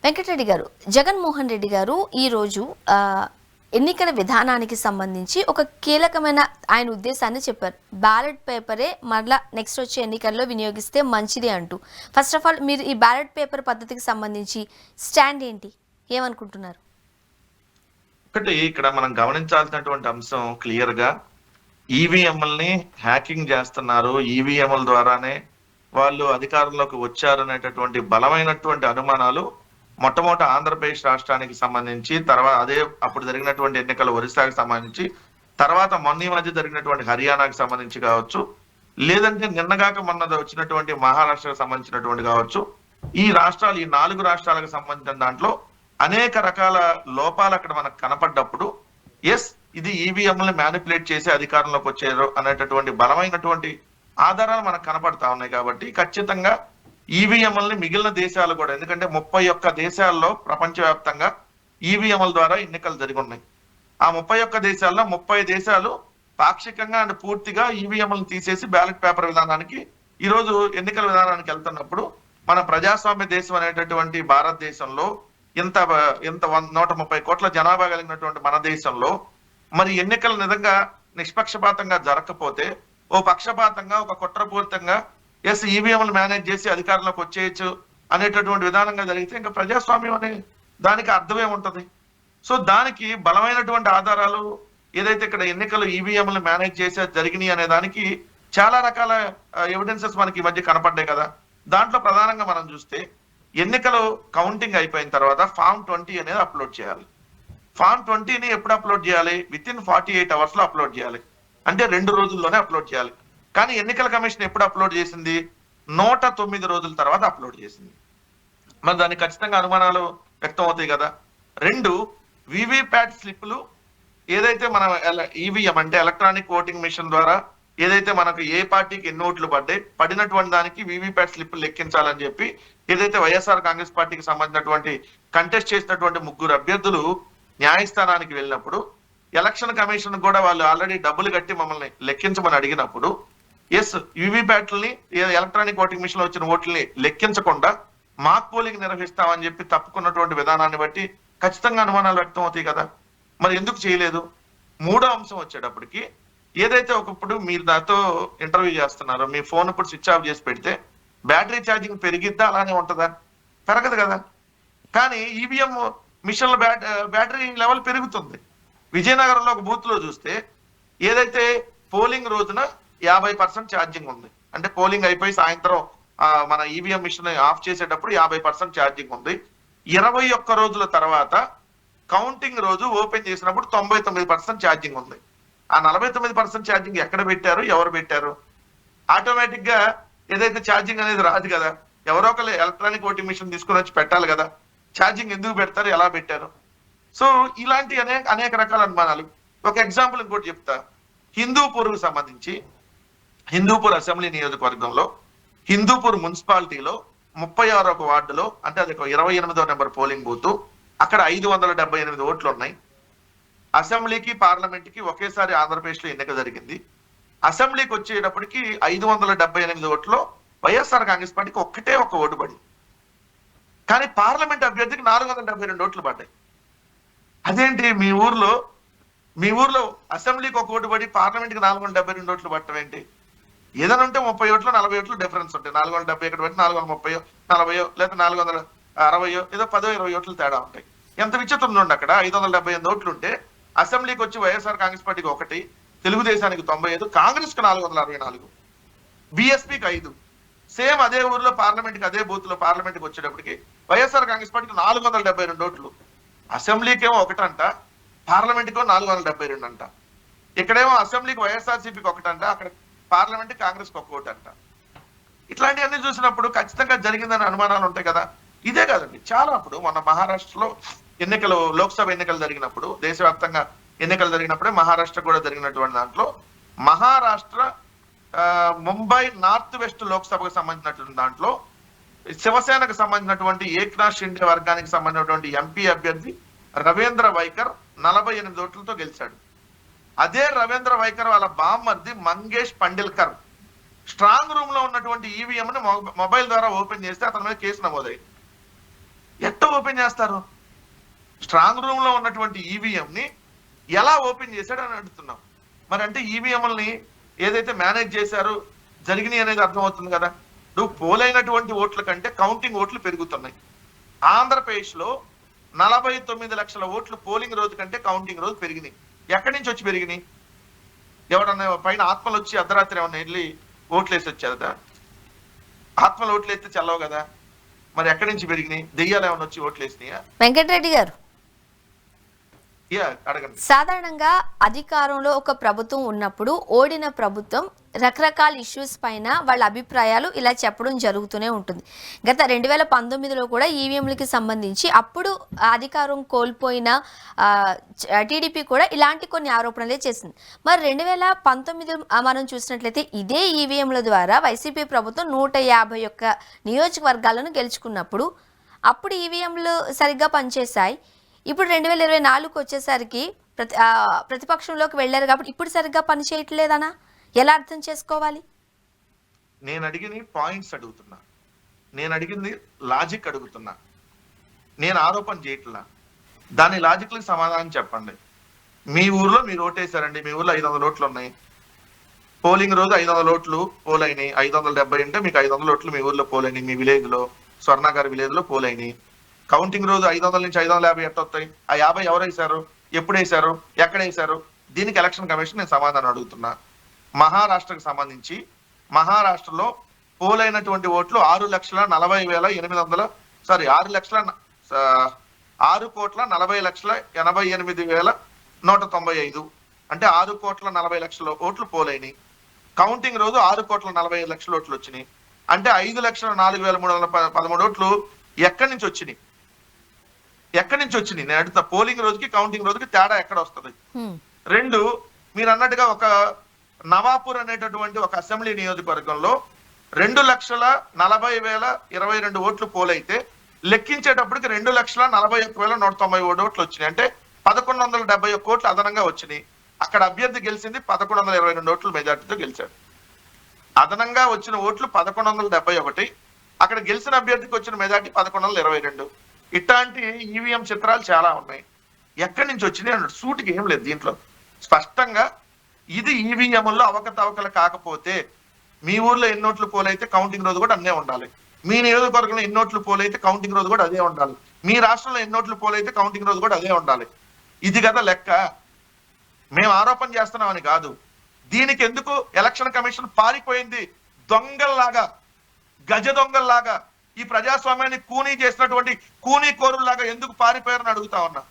వెంకటరెడ్డి గారు, జగన్మోహన్ రెడ్డి గారు ఈరోజు ఎన్నికల విధానానికి సంబంధించి ఒక కీలకమైన ఆయన ఉద్దేశాన్ని చెప్పారు. బ్యాలెట్ పేపరే మరలా నెక్స్ట్ వచ్చే ఎన్నికల్లో వినియోగిస్తే మంచిది అంటూ. ఫస్ట్ ఆఫ్ ఆల్ మీరు ఈ బ్యాలెట్ పేపర్ పద్ధతికి సంబంధించి స్టాండ్ ఏంటి, ఏమనుకుంటున్నారు? ఒకటి ఇక్కడ మనం గమనించాల్సినటువంటి అంశం క్లియర్ గా ఈవీఎంఎల్ని హ్యాకింగ్ చేస్తున్నారు, ఈవీఎంల ద్వారానే వాళ్ళు అధికారంలోకి వచ్చారనేటటువంటి బలమైనటువంటి అనుమానాలు మొట్టమొదటి ఆంధ్రప్రదేశ్ రాష్ట్రానికి సంబంధించి, తర్వాత అదే అప్పుడు జరిగినటువంటి ఎన్నికలు ఒరిస్సాకి సంబంధించి, తర్వాత మొన్న మధ్య జరిగినటువంటి హర్యానాకి సంబంధించి కావచ్చు, లేదంటే నిన్నగాక మొన్న వచ్చినటువంటి మహారాష్ట్రకు సంబంధించినటువంటి కావచ్చు, ఈ రాష్ట్రాలు ఈ 4 రాష్ట్రాలకు సంబంధించిన దాంట్లో అనేక రకాల లోపాలు అక్కడ మనకు కనపడ్డప్పుడు ఎస్ ఇది ఈవీఎంని మ్యానిపులేట్ చేసి అధికారంలోకి వచ్చారు అనేటటువంటి బలమైనటువంటి ఆధారాలు మనకు కనపడతా ఉన్నాయి. కాబట్టి ఖచ్చితంగా ఈవీఎంలని మిగిలిన దేశాలు కూడా, ఎందుకంటే 31 దేశాల్లో ప్రపంచవ్యాప్తంగా ఈవీఎంల ద్వారా ఎన్నికలు జరిగి ఉన్నాయి. ఆ 31 దేశాల్లో 30 దేశాలు పాక్షికంగా అండ్ పూర్తిగా ఈవీఎంలను తీసేసి బ్యాలెట్ పేపర్ విధానానికి ఈరోజు ఎన్నికల విధానానికి వెళ్తున్నప్పుడు మన ప్రజాస్వామ్య దేశం అనేటటువంటి భారతదేశంలో ఇంత 130 కోట్ల జనాభా కలిగినటువంటి మన దేశంలో మరి ఎన్నికలు నిజంగా నిష్పక్షపాతంగా జరగకపోతే, ఓ పక్షపాతంగా ఒక కుట్రపూరితంగా ఎస్ ఈవీఎంలు మేనేజ్ చేసి అధికారంలోకి వచ్చేయచ్చు అనేటటువంటి విధానంగా జరిగితే ఇంకా ప్రజాస్వామ్యం అనే దానికి అర్థమే ఉంటది. సో దానికి బలమైనటువంటి ఆధారాలు ఏదైతే ఇక్కడ ఎన్నికలు ఈవీఎంలు మేనేజ్ చేసే జరిగినాయి అనే దానికి చాలా రకాల ఎవిడెన్సెస్ మనకి ఈ మధ్య కనపడ్డాయి కదా. దాంట్లో ప్రధానంగా మనం చూస్తే ఎన్నికలు కౌంటింగ్ అయిపోయిన తర్వాత ఫామ్ 20 అనేది అప్లోడ్ చేయాలి. ఫామ్ 20ని ఎప్పుడు అప్లోడ్ చేయాలి? విత్ ఇన్ 48 అవర్స్ లో అప్లోడ్ చేయాలి, అంటే 2 రోజుల్లోనే అప్లోడ్ చేయాలి. కానీ ఎన్నికల కమిషన్ ఎప్పుడు అప్లోడ్ చేసింది? 109 రోజుల తర్వాత అప్లోడ్ చేసింది. మరి దానికి ఖచ్చితంగా అనుమానాలు వ్యక్తం అవుతాయి కదా. 2 వివిప్యాట్ స్లిప్లు ఏదైతే మన ఈవీఎం అంటే ఎలక్ట్రానిక్ ఓటింగ్ మిషన్ ద్వారా ఏదైతే మనకు ఏ పార్టీకి ఎన్ని ఓట్లు పడినటువంటి దానికి వివిప్యాట్ స్లిప్ లెక్కించాలని చెప్పి ఏదైతే వైఎస్ఆర్ కాంగ్రెస్ పార్టీకి సంబంధించినటువంటి కంటెస్ట్ చేసినటువంటి 3 అభ్యర్థులు న్యాయస్థానానికి వెళ్ళినప్పుడు ఎలక్షన్ కమిషన్ కూడా వాళ్ళు ఆల్రెడీ డబ్బులు కట్టి మమ్మల్ని లెక్కించమని అడిగినప్పుడు ఎస్ వివిప్యాట్లని ఎలక్ట్రానిక్ ఓటింగ్ మిషన్ లో వచ్చిన ఓట్లని లెక్కించకుండా మాక్ పోలింగ్ నిర్వహిస్తామని చెప్పి తప్పుకున్నటువంటి విధానాన్ని బట్టి ఖచ్చితంగా అనుమానాలు వ్యక్తం అవుతాయి కదా. మరి ఎందుకు చేయలేదు? 3వ అంశం వచ్చేటప్పటికి ఏదైతే ఒకప్పుడు మీరు నాతో ఇంటర్వ్యూ చేస్తున్నారో మీ ఫోన్ ఇప్పుడు స్విచ్ ఆఫ్ చేసి పెడితే బ్యాటరీ ఛార్జింగ్ పెరిగిద్దా అలానే ఉంటుందా? పెరగదు కదా. కానీ ఈవీఎం మిషన్ల బ్యాటరీ లెవెల్ పెరుగుతుంది. విజయనగరంలో ఒక బూత్ లో చూస్తే ఏదైతే పోలింగ్ రోజున 50% ఛార్జింగ్ ఉంది, అంటే పోలింగ్ అయిపోయి సాయంత్రం మన ఈవీఎం మిషన్ ఆఫ్ చేసేటప్పుడు 50% ఛార్జింగ్ ఉంది. 21 రోజుల తర్వాత కౌంటింగ్ రోజు ఓపెన్ చేసినప్పుడు 99% ఛార్జింగ్ ఉంది. ఆ 49% ఛార్జింగ్ ఎక్కడ పెట్టారు, ఎవరు పెట్టారు? ఆటోమేటిక్ గా ఏదైతే ఛార్జింగ్ అనేది రాదు కదా, ఎవరో ఒకరు ఎలక్ట్రానిక్ ఓటింగ్ మిషన్ తీసుకుని వచ్చి పెట్టాలి కదా. ఛార్జింగ్ ఎందుకు పెడతారు, ఎలా పెట్టారు? సో ఇలాంటి అనేక రకాల అనుమానాలు. ఒక ఎగ్జాంపుల్ ఇంకోటి చెప్తా. హిందూపూర్కు సంబంధించి హిందూపూర్ అసెంబ్లీ నియోజకవర్గంలో హిందూపూర్ మున్సిపాలిటీలో 36వ వార్డులో, అంటే అది 28వ నెంబర్ పోలింగ్ బూత్, అక్కడ 578 ఓట్లు ఉన్నాయి. అసెంబ్లీకి పార్లమెంట్ కి ఒకేసారి ఆంధ్రప్రదేశ్ లో ఎన్నిక జరిగింది. అసెంబ్లీకి వచ్చేటప్పటికి 578 ఓట్లో వైఎస్ఆర్ కాంగ్రెస్ పార్టీకి ఒక్కటే ఒక ఓటు పడి, కానీ పార్లమెంట్ అభ్యర్థికి 472 ఓట్లు పడ్డాయి. అదేంటి మీ ఊర్లో అసెంబ్లీకి ఒక ఓటు పడి పార్లమెంట్కి 472 ఓట్లు పట్టడం ఏంటి? ఏదైనా ఉంటే 30 ఓట్లు 40 ఓట్లు డిఫరెన్స్ ఉంటాయి. 470 ఇక్కడ పెట్టి 430 40 లేదా 460 ఏదో 10-20 ఓట్లు తేడా ఉంటాయి. ఎంత విచిత్రం ఉండి అక్కడ 578 ఓట్లు ఉంటే అసెంబ్లీకి వచ్చి వైఎస్ఆర్ కాంగ్రెస్ పార్టీకి 1, తెలుగుదేశానికి 95, కాంగ్రెస్ కు 464, బిఎస్పీకి 5. సేమ్ అదే ఊర్లో పార్లమెంట్కి అదే బూత్ లో పార్లమెంట్కి వచ్చేటప్పటికి వైఎస్ఆర్ కాంగ్రెస్ పార్టీకి 472 ఓట్లు. అసెంబ్లీకేమో 1 అంట, పార్లమెంట్కో 472 అంట. ఇక్కడేమో అసెంబ్లీకి వైఎస్ఆర్సీపీకి 1 అంట, అక్కడ పార్లమెంట్ కాంగ్రెస్ కి 1 ఓటు అంట. ఇట్లాంటివన్నీ చూసినప్పుడు ఖచ్చితంగా జరిగిందని అనుమానాలు ఉంటాయి కదా. ఇదే కాదండి, చాలా అప్పుడు మన మహారాష్ట్రలో ఎన్నికలు, లోక్సభ ఎన్నికలు జరిగినప్పుడు, దేశవ్యాప్తంగా ఎన్నికలు జరిగినప్పుడే మహారాష్ట్ర కూడా జరిగినటువంటి దాంట్లో మహారాష్ట్ర ముంబై నార్త్ వెస్ట్ లోక్సభకు సంబంధించినటువంటి దాంట్లో శివసేనకు సంబంధించినటువంటి ఏక్నాథ్ షిండే వర్గానికి సంబంధించినటువంటి ఎంపీ అభ్యర్థి రవీంద్ర వైకర్ 48 ఓట్లతో గెలిచాడు. అదే రవీంద్ర వైకర్ వాళ్ళ బామ్మర్ది మంగేష్ పండిల్కర్ స్ట్రాంగ్ రూమ్ లో ఉన్నటువంటి ఈవీఎం ని మొబైల్ ద్వారా ఓపెన్ చేస్తే అతని మీద కేసు నమోదైంది. ఎట్ట ఓపెన్ చేస్తారు? స్ట్రాంగ్ రూమ్ లో ఉన్నటువంటి ఈవీఎం ని ఎలా ఓపెన్ చేశాడు అని అడుగుతున్నాం. మరి అంటే ఈవీఎంలని ఏదైతే మేనేజ్ చేశారో జరిగినాయి అనేది అర్థమవుతుంది కదా. నువ్వు పోలైనటువంటి ఓట్ల కంటే కౌంటింగ్ ఓట్లు పెరుగుతున్నాయి. ఆంధ్రప్రదేశ్ లో 49 లక్షల ఓట్లు పోలింగ్ రోజు కంటే కౌంటింగ్ రోజు పెరిగినాయి. ఎక్కడి నుంచి వచ్చి పెరిగినాయి? ఎవడన్నా పైన ఆత్మలు వచ్చి అర్ధరాత్రి ఏమన్నా వెళ్ళి ఓట్లేసి వచ్చారదా? ఆత్మలు ఓట్లేస్తే చల్లవు కదా. మరి ఎక్కడి నుంచి పెరిగినాయి? దెయ్యాలు ఏమన్నా వచ్చి ఓట్లేసినాయా? వెంకటరెడ్డి గారు, అడగండి. సాధారణంగా అధికారంలో ఒక ప్రభుత్వం ఉన్నప్పుడు ఓడిన ప్రభుత్వం రకరకాల ఇష్యూస్ పైన వాళ్ళ అభిప్రాయాలు ఇలా చెప్పడం జరుగుతూనే ఉంటుంది. గత 2019లో కూడా ఈవీఎంలకి సంబంధించి అప్పుడు అధికారం కోల్పోయిన టీడీపీ కూడా ఇలాంటి కొన్ని ఆరోపణలే చేసింది. మరి 2019 మనం చూసినట్లయితే ఇదే ఈవీఎంల ద్వారా వైసీపీ ప్రభుత్వం 151 నియోజకవర్గాలను గెలుచుకున్నప్పుడు అప్పుడు ఈవీఎంలు సరిగ్గా పనిచేశాయి. ఇప్పుడు 2024కు వచ్చేసరికి ప్రతిపక్షంలోకి వెళ్ళారు కాబట్టి ఇప్పుడు సరిగ్గా పని చేయట్లేదనా ఎలా అర్థం చేసుకోవాలి? నేను అడిగిన పాయింట్స్ అడుగుతున్నా, నేను అడిగింది లాజిక్ అడుగుతున్నా, నేను ఆరోపణ చేయట్లా. దాని లాజిక్లకు సమాధానం చెప్పండి. మీ ఊర్లో మీరు ఓటేశారండి, మీ ఊర్లో 500 ఓట్లు ఉన్నాయి. పోలింగ్ రోజు 500 ఓట్లు పోలైనాయి. 570 అంటే మీకు 500 ఓట్లు మీ ఊర్లో పోలైనాయి. మీ విలేజ్ లో, స్వర్ణగారి విలేజ్ లో పోలైనాయి. కౌంటింగ్ రోజు 500 నుంచి 550 ఎట్ట వస్తాయి? ఆ 50 ఎవరు వేశారు, ఎప్పుడు వేశారు, ఎక్కడ వేశారు? దీనికి ఎలక్షన్ కమిషన్ నేను సమాధానం అడుగుతున్నా. మహారాష్ట్రకు సంబంధించి మహారాష్ట్రలో పోలైనటువంటి ఓట్లు 6,40,800 6,40,88,195 అంటే 6,40,00,000 ఓట్లు పోలైనయి. కౌంటింగ్ రోజు 6,45,00,000 ఓట్లు వచ్చినాయి. అంటే 5,04,313 ఓట్లు ఎక్కడి నుంచి వచ్చినాయి? నేను అడుగుతా. పోలింగ్ రోజుకి కౌంటింగ్ రోజుకి తేడా ఎక్కడ వస్తుంది? రెండు, మీరు అన్నట్టుగా ఒక నవాపూర్ అనేటటువంటి ఒక అసెంబ్లీ నియోజకవర్గంలో 2,40,022 ఓట్లు పోలైతే లెక్కించేటప్పటికి 2,41,197 ఓట్లు వచ్చినాయి. అంటే 1,171 ఓట్లు అదనంగా వచ్చినాయి. అక్కడ అభ్యర్థి గెలిచింది 1,122 ఓట్లు మెజార్టీతో గెలిచాడు. అదనంగా వచ్చిన ఓట్లు 1,171, అక్కడ గెలిచిన అభ్యర్థికి వచ్చిన మెజార్టీ 1,122. ఇట్లాంటి ఈవీఎం చిత్రాలు చాలా ఉన్నాయి. ఎక్కడి నుంచి వచ్చినాయి అన్నాడు. సూటికి ఏం లేదు దీంట్లో. స్పష్టంగా ఇది ఈవీఎంలో అవకతవకలు కాకపోతే మీ ఊర్లో ఎన్ని ఓట్లు పోలైతే కౌంటింగ్ రోజు కూడా అన్నే ఉండాలి. మీ నియోజకవర్గంలో ఎన్ని ఓట్లు పోలైతే కౌంటింగ్ రోజు కూడా అదే ఉండాలి. మీ రాష్ట్రంలో ఎన్ని ఓట్లు పోలైతే కౌంటింగ్ రోజు కూడా అదే ఉండాలి. ఇది కదా లెక్క. మేము ఆరోపణ చేస్తున్నామని కాదు. దీనికి ఎందుకు ఎలక్షన్ కమిషన్ పారిపోయింది? దొంగల్లాగా, గజ దొంగల్లాగా, ఈ ప్రజాస్వామ్యాన్ని కూనీ చేసినటువంటి కూనీ కోరుల్లాగా ఎందుకు పారిపోయారని అడుగుతా ఉన్నా.